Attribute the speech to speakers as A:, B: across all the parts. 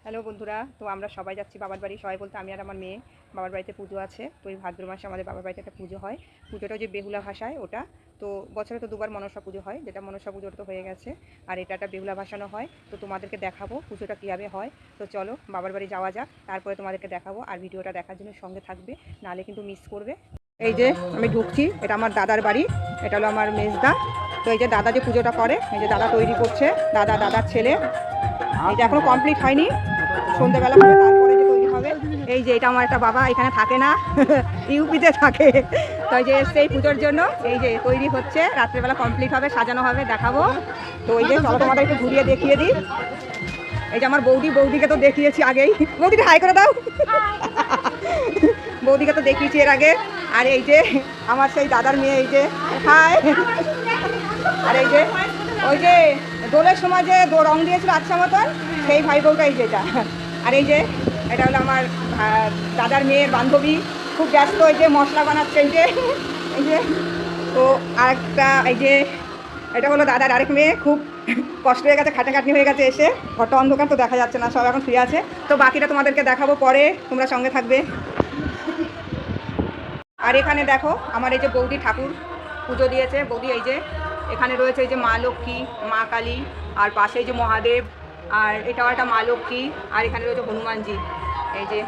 A: Hello বন্ধুরা, তো আমরা সবাই যাচ্ছি বাবার বাড়ি। সবাই বলতে আমি আর আমার মেয়ে। বাবার বাড়িতে পুজো আছে, তো এই ভাদ্র মাসে আমাদের বাবার বাড়িতে একটা পুজো হয়। পুজোটা যে বেহুলা ভাষায় ওটা, তো বছরে তো দুবার মনসা পুজো হয়, যেটা মনসা পুজোটা তো হয়ে গেছে, আর এটা একটা বেহুলা ভাসানো হয়। তো তোমাদেরকে দেখাবো পুজোটা কীভাবে হয়। তো চলো বাবার বাড়ি যাওয়া যাক, তারপরে তোমাদেরকে দেখাবো। আর ভিডিওটা দেখার জন্য সঙ্গে থাকবে, নাহলে কিন্তু মিস করবে। এই যে আমি ঢুকছি, এটা আমার দাদার বাড়ি, এটা হলো আমার মেজদা। তো এই যে দাদা যে পুজোটা করে, এই যে দাদা তৈরি করছে, দাদার ছেলে। এটা এখনো কমপ্লিট হয়নি, সন্ধ্যাবেলা হবে, তারপরে যে তৈরি হবে। এই যে এটা আমার একটা বাবা, এখানে থাকে না, ইউপিতে থাকে। তো এই যে এসছে এই পুজোর জন্য, এই যে তৈরি হচ্ছে, রাত্রেবেলা কমপ্লিট হবে, সাজানো হবে, দেখাবো। তো এই যে চলো তোমাদের একটু ঘুরিয়ে দেখিয়ে দিই। এই যে আমার বৌদিকে তো দেখিয়েছি আগেই। বৌদিটা হাই করে দাও। বৌদিকে তো দেখিয়েছি এর আগে। আর এই যে আমার সেই দাদার মেয়ে, এই যে হাই। আর এই যে ওই যে দোলের সময় যে রং দিয়েছিল আচ্ছা মতন, সেই ভাই বউটা এই যেটা। আর এই যে এটা হলো আমার দাদার মেয়ের বান্ধবী, খুব ব্যস্ত, এই যে মশলা বানাচ্ছে। এই যে তো আরেকটা, এই যে এটা হলো দাদার আরেক মেয়ে, খুব কষ্ট হয়ে গেছে, খাটাখাটনি হয়ে গেছে, এসে ঘরটা অন্ধকার তো দেখা যাচ্ছে না, সব এখন ফ্রি আছে। তো বাকিটা তোমাদেরকে দেখাবো পরে, তোমরা সঙ্গে থাকবে। আর এখানে দেখো আমার এই যে বৌদি ঠাকুর পুজো দিয়েছে। বৌদি এই যে এখানে রয়েছে এই যে মা লক্ষ্মী, মা কালী, আর পাশে এই যে মহাদেব, আর এটাও একটা মা লক্ষ্মী, আর এখানে রয়েছে হনুমানজি। এই যে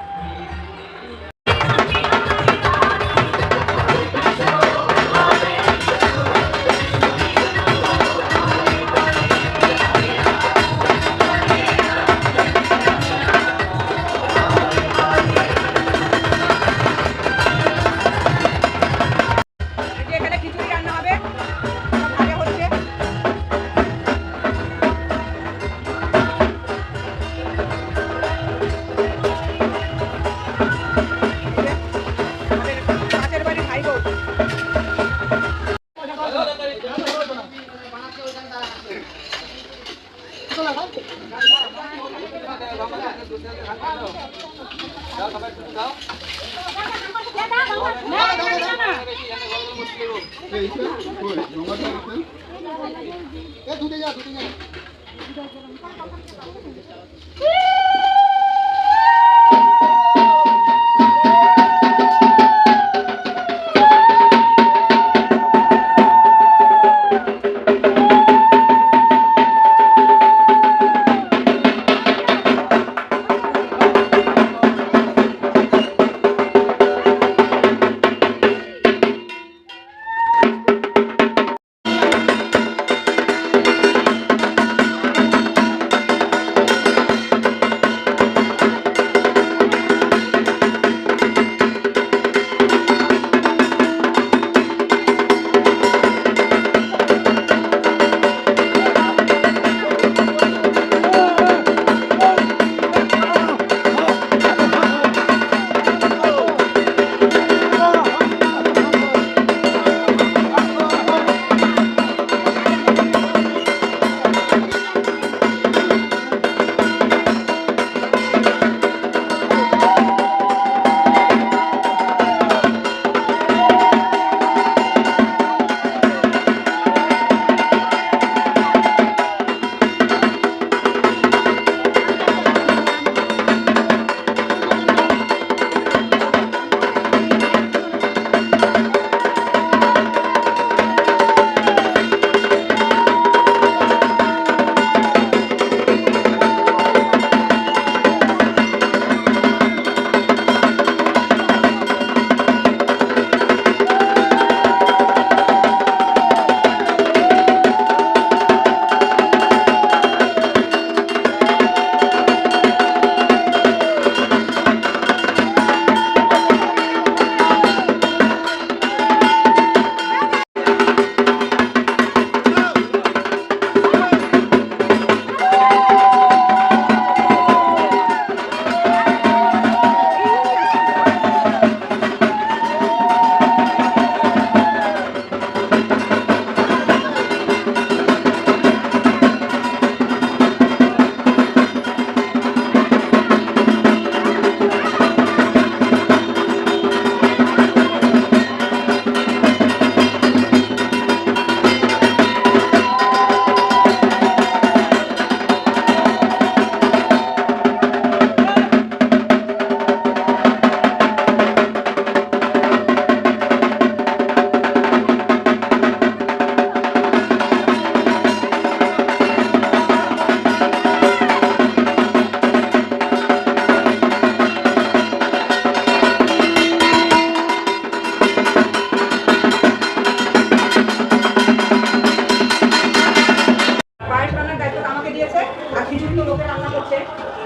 A: এখানে খিচুড়ি রান্না হবে, ভাজা হচ্ছে। আমাদের পাশের বাড়ির ভাই বউ।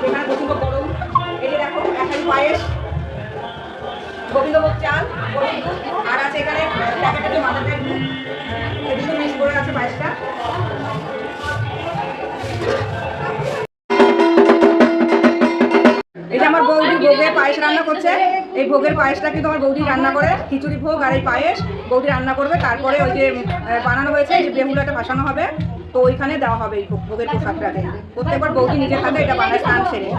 A: এখানে প্রচন্ড গরম। এই যে দেখো এখানে পায়েস, গোবিন্দভোগ চাল, গরুর দুধ, আর আছে এখানে প্যাকেটে যে মাদারটাই দুধ, এই দুটো মিক্স করে আছে পায়েসটা। এই যে আমার বৌদি ভোগের পায়েস রান্না করছে। এই ভোগের পায়েসটা কিন্তু আমার বৌদি রান্না করে, খিচুড়ি ভোগ আর এই পায়েস বৌদি রান্না করবে। তারপরে ওই যে বানানো হয়েছে, এই যে বেহুলাটা ভাসানো হবে, তো ওইখানে দেওয়া হবে এই ভোগের প্রসাদটাকে। প্রত্যেকবার বৌদি নিজের হাতে এটা বানায় স্নান সেরে।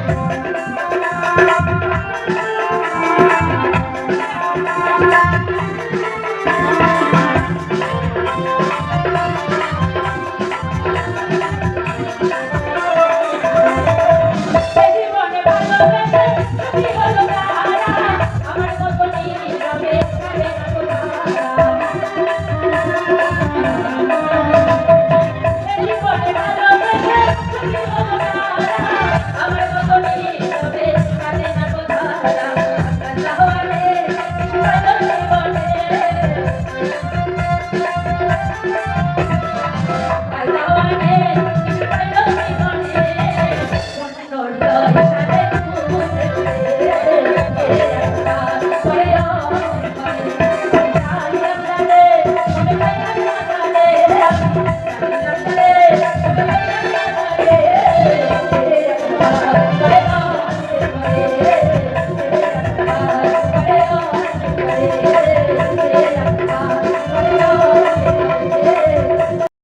B: Hare